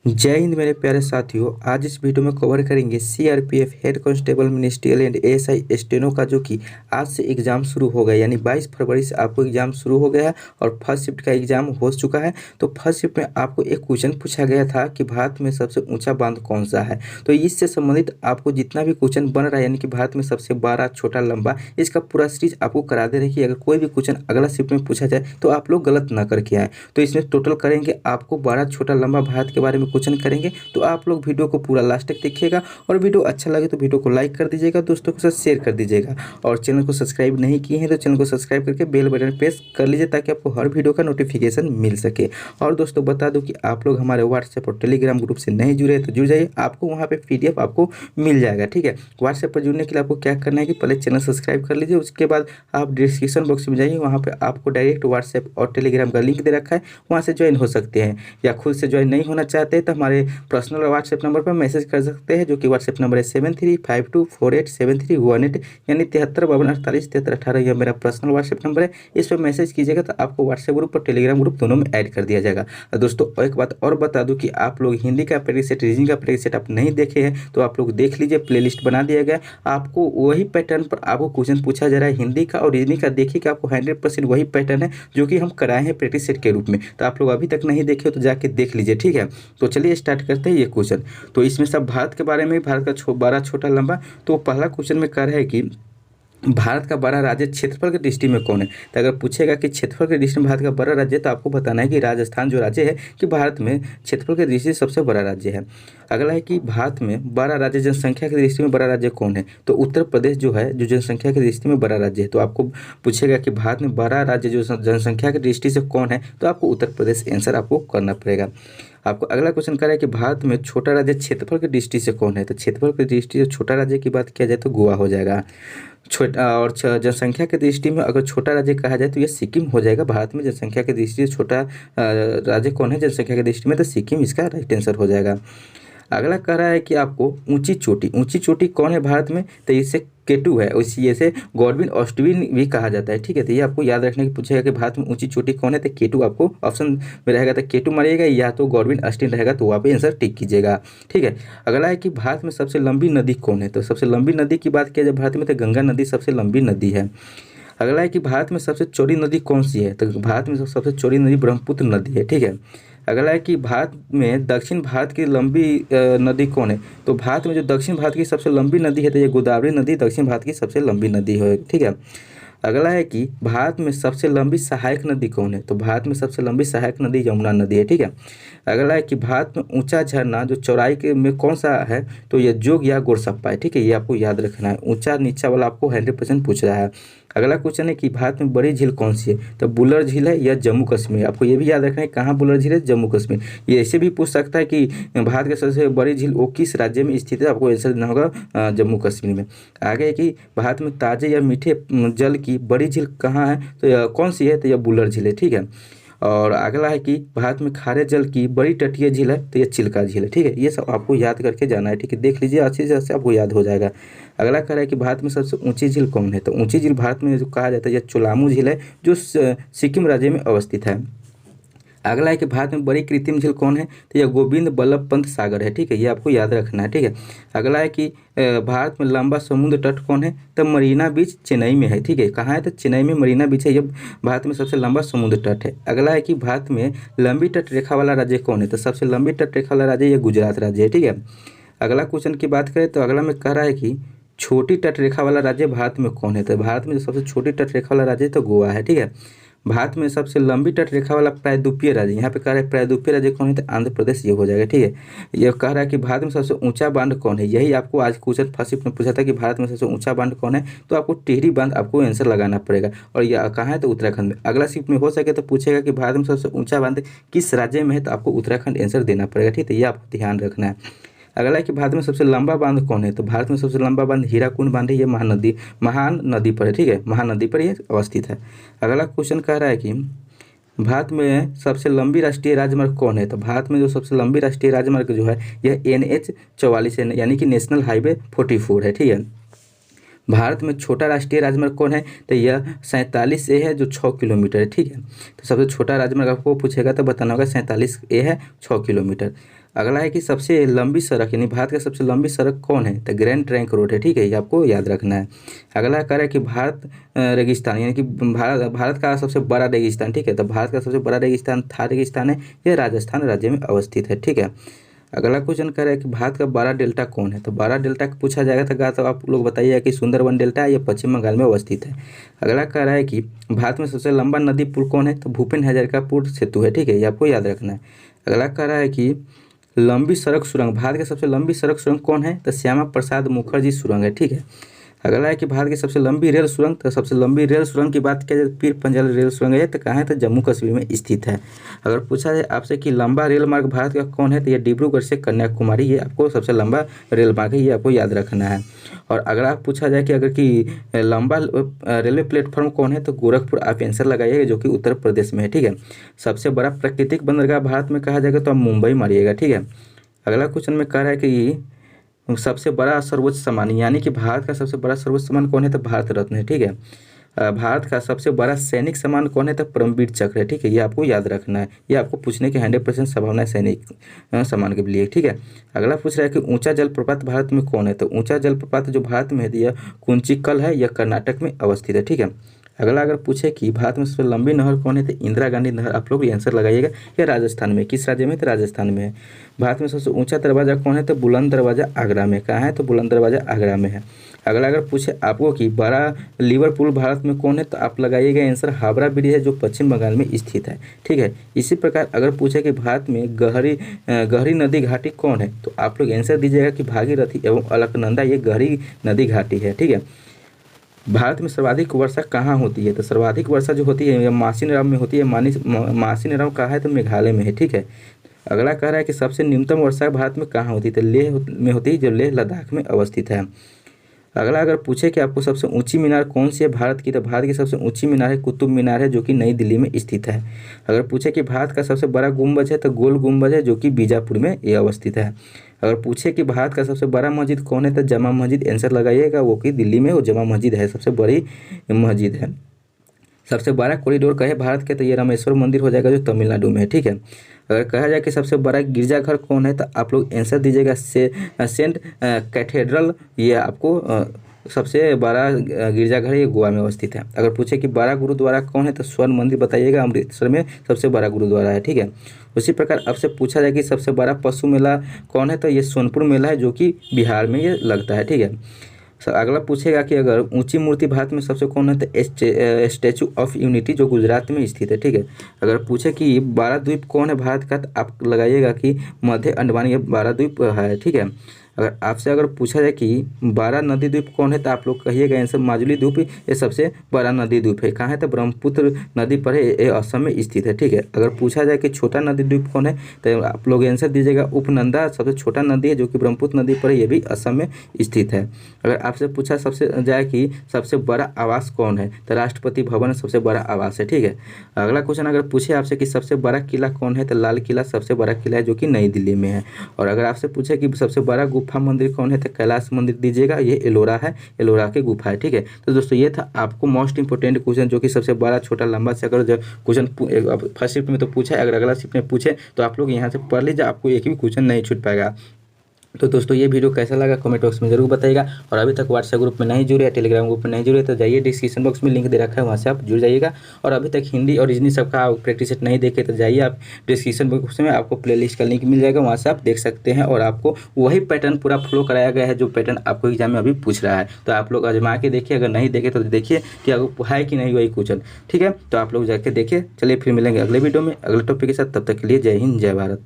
जय हिंद मेरे प्यारे साथियों। आज इस वीडियो में कवर करेंगे CRPF head constable ministerial and ASI steno का, जो कि आज से एग्जाम शुरू हो गया, यानी 22 फरवरी से आपको एग्जाम शुरू हो गया है और फर्स्ट शिफ्ट का एग्जाम हो चुका है। तो फर्स्ट शिफ्ट में आपको एक क्वेश्चन पूछा गया था कि भारत में सबसे ऊंचा बांध कौन सा है। तो इससे संबंधित आपको जितना भी क्वेश्चन बन रहा है, यानी कि भारत में सबसे बड़ा, छोटा, लंबा, इसका पूरा सीरीज आपको करा दे रही है कि अगर कोई भी क्वेश्चन अगला शिफ्ट में पूछा जाए तो आप लोग गलत ना करके आए। तो इसमें टोटल करेंगे आपको बड़ा, छोटा, लंबा भारत के बारे में क्वेश्चन करेंगे। तो आप लोग वीडियो को पूरा लास्ट तक देखिएगा और वीडियो अच्छा लगे तो वीडियो को लाइक कर दीजिएगा, दोस्तों के साथ शेयर कर दीजिएगा और चैनल को सब्सक्राइब नहीं किए हैं तो चैनल को सब्सक्राइब करके बेल बटन प्रेस कर लीजिए ताकि आपको हर वीडियो का नोटिफिकेशन मिल सके। और दोस्तों बता दूं कि आप लोग हमारे व्हाट्सएप और टेलीग्राम ग्रुप से नहीं जुड़े तो जुड़ जाइए, आपको वहाँ पे पीडीएफ आपको मिल जाएगा। ठीक है, व्हाट्सएप पर जुड़ने के लिए आपको क्या करना है कि पहले चैनल सब्सक्राइब कर लीजिए, उसके बाद आप डिस्क्रिप्शन बॉक्स में जाइए, वहाँ पर आपको डायरेक्ट व्हाट्सएप और टेलीग्राम का लिंक दे रखा है, वहाँ से ज्वाइन हो सकते हैं। या खुद से ज्वाइन नहीं होना चाहते हैं तो हमारे पर्सनल व्हाट्सएप नंबर पर मैसेज कर सकते हैं, जो कि व्हाट्सएप नंबर है 7352487318, यानी 7352487318। यह मेरा पर्सनल व्हाट्सएप नंबर है, इस पर मैसेज कीजिएगा तो आपको व्हाट्सएप ग्रुप और टेलीग्राम ग्रुप दोनों में ऐड कर दिया जाएगा। दोस्तों एक बात और बता दूं कि आप लोग हिंदी का प्रैक्टिस सेट, रीजनिंग का प्रैक्टिस सेट आप नहीं देखे हैं तो आप लोग देख लीजिए, प्लेलिस्ट बना दिया गया। आपको वही पैटर्न पर आपको क्वेश्चन पूछा जा रहा है हिंदी का और रीजनिंग का। देखिए कि आपको 100% वही पैटर्न है जो कि हम कराए हैं प्रैक्टिस सेट के रूप में। तो आप लोग अभी तक नहीं देखे तो जाके देख लीजिए। ठीक है, तो चलिए स्टार्ट करते हैं ये क्वेश्चन। तो इसमें सब भारत के बारे में, भारत का बड़ा, छोटा, लंबा। तो पहला क्वेश्चन में कह रहा है कि भारत का बड़ा राज्य क्षेत्रफल की दृष्टि में कौन है। तो अगर पूछेगा कि क्षेत्रफल की दृष्टि में भारत का बड़ा राज्य, तो आपको बताना है कि राजस्थान जो राज्य है कि भारत में क्षेत्रफल की दृष्टि से सबसे बड़ा राज्य है। अगला है कि भारत में बड़ा राज्य जनसंख्या की दृष्टि में बड़ा राज्य कौन है। तो उत्तर प्रदेश जो है, जो जनसंख्या की दृष्टि में बड़ा राज्य है। तो आपको पूछेगा कि भारत में बड़ा राज्य जो जनसंख्या की दृष्टि से कौन है, तो आपको उत्तर प्रदेश आंसर आपको करना पड़ेगा। आपको अगला क्वेश्चन कर रहा है कि भारत में छोटा राज्य क्षेत्रफल की दृष्टि से कौन है। तो क्षेत्रफल की दृष्टि से छोटा राज्य की बात किया जाए तो गोवा हो जाएगा। छोटा और जनसंख्या की दृष्टि में अगर छोटा राज्य कहा जाए तो ये सिक्किम हो जाएगा। भारत में जनसंख्या की दृष्टि से छोटा राज्य कौन है जनसंख्या की दृष्टि में, तो सिक्किम इसका राइट आंसर हो जाएगा। अगला कह रहा है कि आपको ऊंची चोटी कौन है भारत में। तो इससे केटू है, उसी से गॉडविन ऑस्टविन भी कहा जाता है। ठीक है, तो ये आपको याद रखने की पूछेगा कि भारत में ऊंची चोटी कौन है, तो केटू आपको ऑप्शन में रहेगा, तो केटू मारिएगा, या तो गॉडविन ऑस्टिन रहेगा, तो वहाँ पे आंसर टिक कीजिएगा। ठीक है, अगला है कि भारत में सबसे लंबी नदी कौन है। तो सबसे लंबी नदी की बात किया जाए भारत में, तो गंगा नदी सबसे लंबी नदी है। अगला है कि भारत में सबसे चौड़ी नदी कौन सी है। तो भारत में सबसे चौड़ी नदी ब्रह्मपुत्र नदी है। ठीक है, अगला है कि भारत में दक्षिण भारत की लंबी नदी कौन है। तो भारत में जो दक्षिण भारत की सबसे लंबी नदी है तो ये गोदावरी नदी दक्षिण भारत की सबसे लंबी नदी है। ठीक है, अगला है कि भारत में सबसे लंबी सहायक नदी कौन है। तो भारत में सबसे लंबी सहायक नदी यमुना नदी है। ठीक है, अगला है कि भारत में ऊंचा झरना जो चौड़ाई के में कौन सा है, तो ये जोग या गोरसप्पा है। ठीक है, ये आपको याद रखना है, ऊंचा नीचा वाला आपको 100% पूछ रहा है। अगला क्वेश्चन है कि भारत में बड़ी झील कौन सी है। तो बुलर झील है या जम्मू कश्मीर। आपको ये भी याद रखना है कहाँ बुलर झील है, जम्मू कश्मीर। ये ऐसे भी पूछ सकता है कि भारत की सबसे बड़ी झील वो किस राज्य में स्थित है, आपको आंसर देना होगा जम्मू कश्मीर में। आगे कि भारत में ताजे या मीठे जल की बड़ी झील कहाँ है, तो यह कौन सी है, तो यह बुलर झील है। ठीक है, और अगला है कि भारत में खारे जल की बड़ी तटीय झील है, तो यह चिल्का झील है। ठीक है, ये सब आपको याद करके जाना है। ठीक है, देख लीजिए अच्छी से आपको याद हो जाएगा। अगला कह रहा है कि भारत में सबसे ऊंची झील कौन है। तो ऊंची झील भारत में जो कहा जाता है यह चोलामू झील है, जो सिक्किम राज्य में अवस्थित है। अगला है कि भारत में बड़ी कृत्रिम झील कौन है, तो यह गोविंद बल्लभ पंत सागर है। ठीक है, ये आपको याद रखना है। ठीक है, अगला है कि भारत में लंबा समुद्र तट कौन है, तो मरीना बीच चेन्नई में है। ठीक है, कहाँ है, तो चेन्नई में मरीना बीच है, यह भारत में सबसे लंबा समुद्र तट है। अगला है कि भारत में लंबी तट रेखा वाला राज्य कौन है, तो सबसे लंबी तट रेखा वाला राज्य यह गुजरात राज्य है। ठीक है, अगला क्वेश्चन की बात करें तो अगला में कह रहा है कि छोटी तट रेखा वाला राज्य भारत में कौन है। तो भारत में जो सबसे छोटी तट रेखा वाला राज्य तो गोवा है। ठीक है, भारत में सबसे लंबी तट रेखा वाला प्रायद्वीपीय राज्य, यहाँ पे कह रहा है प्रायद्वीपीय राज्य कौन है, तो आंध्र प्रदेश ये हो जाएगा। ठीक है, ये कह रहा है कि भारत में सबसे ऊंचा बांध कौन है। यही आपको आज क्वेश्चन फर्स्ट शिफ्ट में पूछा था कि भारत में सबसे ऊंचा बांध कौन है, तो आपको टिहरी बांध आपको आंसर लगाना पड़ेगा। और यह कहाँ है, तो उत्तराखंड में। अगला शिफ्ट में हो सके तो पूछेगा कि भारत में सबसे ऊंचा बांध किस राज्य में है, तो आपको उत्तराखंड आंसर देना पड़ेगा। ठीक है, ये आपको ध्यान रखना है। अगला है कि भारत में सबसे लंबा बांध कौन है। तो भारत में सबसे लंबा बांध हीराकुंड बांध है, ये महान नदी पर है। ठीक है, महानदी पर यह अवस्थित है। अगला क्वेश्चन कह रहा है कि भारत में सबसे लंबी राष्ट्रीय राजमार्ग कौन है। तो भारत में जो सबसे लंबी राष्ट्रीय राजमार्ग जो है यह NH44 है, यानी कि नेशनल हाईवे 44 है। ठीक है, भारत में छोटा राष्ट्रीय राजमार्ग कौन है, तो यह 47A है, जो 6 किलोमीटर है। ठीक है, तो सबसे छोटा राजमार्ग आपको पूछेगा तो बताना होगा 47A है, 6 किलोमीटर। अगला है कि सबसे लंबी सड़क यानी भारत का सबसे लंबी सड़क कौन है, तो ग्रैंड ट्रंक रोड है, ठीक है, ये आपको याद रखना है। अगला कह रहा है कि भारत रेगिस्तान यानी कि भारत का सबसे बड़ा रेगिस्तान, ठीक है, तो भारत का सबसे बड़ा रेगिस्तान थार रेगिस्तान है, यह राजस्थान राज्य में अवस्थित है, ठीक है। अगला क्वेश्चन कह रहा है कि भारत का बड़ा डेल्टा कौन है, तो बड़ा डेल्टा पूछा जाएगा तो आप लोग बताइए कि सुंदरबन डेल्टा है, यह पश्चिम बंगाल में अवस्थित है। अगला कह रहा है कि भारत में सबसे लंबा नदी पुल कौन है, तो भूपेन हजारिका पुल सेतु है, ठीक है, ये आपको याद रखना है। अगला कह रहा है कि लंबी सड़क सुरंग, भारत की सबसे लंबी सड़क सुरंग कौन है, तो श्यामा प्रसाद मुखर्जी सुरंग है, ठीक है। अगला है कि भारत की सबसे लंबी रेल सुरंग, तो सबसे लंबी रेल सुरंग की बात किया जाए पीर पंजाल रेल सुरंग है, तो कहाँ है, तो जम्मू कश्मीर में स्थित है। अगर पूछा जाए आपसे कि लंबा रेल मार्ग भारत का कौन है, तो ये डिब्रूगढ़ से कन्याकुमारी, ये आपको सबसे लंबा रेल मार्ग है, ये आपको याद रखना है। और अगर आप पूछा जाए कि अगर कि लंबा रेलवे प्लेटफॉर्म कौन है, तो गोरखपुर आप आंसर लगाइएगा, जो कि उत्तर प्रदेश में है, ठीक है। सबसे बड़ा प्राकृतिक बंदरगाह भारत में कहा जाएगा तो आप मुंबई मारिएगा, ठीक है। अगला क्वेश्चन में कह रहा है कि सबसे बड़ा सर्वोच्च सम्मान यानी कि भारत का सबसे बड़ा सर्वोच्च सम्मान कौन है, तो भारत रत्न है, ठीक है। भारत का सबसे बड़ा सैनिक सम्मान कौन है, तो परमवीर चक्र है, ठीक है, ये आपको याद रखना है, ये आपको पूछने की 100% संभावना है सैनिक सम्मान के लिए, ठीक है। अगला पूछ रहा है कि ऊंचा जलप्रपात भारत में कौन है, तो ऊंचा जलप्रपात जो भारत में है यह कुंचिकल है, यह कर्नाटक में अवस्थित है, ठीक है। अगला अगर पूछे कि भारत में सबसे लंबी नहर कौन है, तो इंदिरा गांधी नहर, आप लोग आंसर लगाइएगा, यह राजस्थान में, किस राज्य में, तो राजस्थान में है। भारत में सबसे ऊंचा दरवाजा कौन है, तो बुलंद दरवाजा आगरा में, कहाँ है, तो बुलंद दरवाजा आगरा में है। अगला अगर पूछे आपको कि बड़ा लिवरपूल भारत में कौन है, तो आप लगाइएगा आंसर हावड़ा ब्रिज है, जो पश्चिम बंगाल में स्थित है, ठीक है। इसी प्रकार अगर पूछे कि भारत में गहरी नदी घाटी कौन है, तो आप लोग आंसर दीजिएगा कि भागीरथी एवं अलकनंदा, ये गहरी नदी घाटी है, ठीक है। भारत में सर्वाधिक वर्षा कहाँ होती है, तो सर्वाधिक वर्षा जो होती है मासिनराम में होती है, मासिनराम कहाँ है, तो मेघालय में है, ठीक है। अगला कह रहा है कि सबसे न्यूनतम वर्षा भारत में कहाँ होती है, तो लेह में होती है, जो लेह लद्दाख में अवस्थित है। अगला अगर पूछे कि आपको सबसे ऊंची मीनार कौन सी है भारत की, तो भारत की सबसे ऊंची मीनार है कुतुब मीनार है, जो कि नई दिल्ली में स्थित है। अगर पूछे कि भारत का सबसे बड़ा गुंबज है, तो गोल गुंबज है, जो कि बीजापुर में ये अवस्थित है। अगर पूछे कि भारत का सबसे बड़ा मस्जिद कौन है, तो जमा मस्जिद आंसर लगाइएगा, वो कि दिल्ली में वो जमा मस्जिद है, सबसे बड़ी मस्जिद है। सबसे बड़ा कॉरिडोर कहे भारत के, तो ये रामेश्वर मंदिर हो जाएगा, जो तमिलनाडु में है, ठीक है। अगर कहा जाए कि सबसे बड़ा गिरजाघर कौन है, तो आप लोग आंसर दीजिएगा सेंट कैथेड्रल, ये आपको सबसे बड़ा गिरजाघर ये गोवा में अवस्थित है। अगर पूछे कि बड़ा गुरुद्वारा कौन है, तो स्वर्ण मंदिर बताइएगा, अमृतसर में सबसे बड़ा गुरुद्वारा है, ठीक है। उसी प्रकार आपसे पूछा जाए कि सबसे बड़ा पशु मेला कौन है, तो ये सोनपुर मेला है, जो कि बिहार में ये लगता है, ठीक है। अगला पूछेगा कि अगर ऊंची मूर्ति भारत में सबसे कौन है, तो स्टैचू ऑफ यूनिटी, जो गुजरात में स्थित है, ठीक है। अगर पूछे कि 12 द्वीप कौन है भारत का, तो आप लगाइएगा कि मध्य अंडमान, ये 12 द्वीप है, ठीक है। अगर आपसे पूछा जाए कि 12 नदी द्वीप कौन है, तो आप लोग कहिएगा आंसर माजुली द्वीप, ये सबसे बड़ा नदी द्वीप है, कहाँ है, तो ब्रह्मपुत्र नदी पर है, ये असम में स्थित है, ठीक है। अगर पूछा जाए कि छोटा नदी द्वीप कौन है, तो आप लोग आंसर दीजिएगा उपनंदा, सबसे छोटा नदी है, जो कि ब्रह्मपुत्र नदी पर है, ये भी असम में स्थित है। अगर आपसे पूछा सबसे जाए कि सबसे बड़ा आवास कौन है, तो राष्ट्रपति भवन सबसे बड़ा आवास है, ठीक है। अगला क्वेश्चन अगर पूछे आपसे कि सबसे बड़ा किला कौन है, तो लाल किला सबसे बड़ा किला है, जो कि नई दिल्ली में है। और अगर आपसे पूछे कि सबसे बड़ा गुफा मंदिर कौन है, तो कैलाश मंदिर दीजिएगा, ये एलोरा है, एलोरा की गुफा है, ठीक है। तो दोस्तों ये था आपको मोस्ट इंपोर्टेंट क्वेश्चन, जो कि सबसे बड़ा छोटा लंबा से अगर जो क्वेश्चन फर्स्ट शिफ्ट में तो पूछा है, अगर अगला शिफ्ट में पूछे तो आप लोग यहाँ से पढ़ लीजिए, आपको एक भी क्वेश्चन नहीं छूट पाएगा। तो दोस्तों ये वीडियो कैसा लगा कमेंट बॉक्स में जरूर बताइएगा। और अभी तक व्हाट्सएप ग्रुप में नहीं जुड़े या टेलीग्राम ग्रुप में नहीं जुड़े, तो जाइए डिस्क्रिप्शन बॉक्स में लिंक दे रखा है, वहाँ से आप जुड़ जाइएगा। और अभी तक हिंदी और रीजनिंग सबका प्रैक्टिस सेट नहीं देखे, तो जाइए आप डिस्क्रिप्शन बॉक्स में आपको प्लेलिस्ट का लिंक मिल जाएगा, वहाँ से आप देख सकते हैं। और आपको वही पैटर्न पूरा फॉलो कराया गया है, जो पैटर्न आपको एग्जाम में अभी पूछ रहा है। तो आप लोग आजमा के देखिए, अगर नहीं देखे तो देखिए कि है कि नहीं वही क्वेश्चन, ठीक है। तो आप लोग जाके देखिए। चलिए फिर मिलेंगे अगले वीडियो में अगले टॉपिक के साथ, तब तक के लिए जय हिंद जय भारत।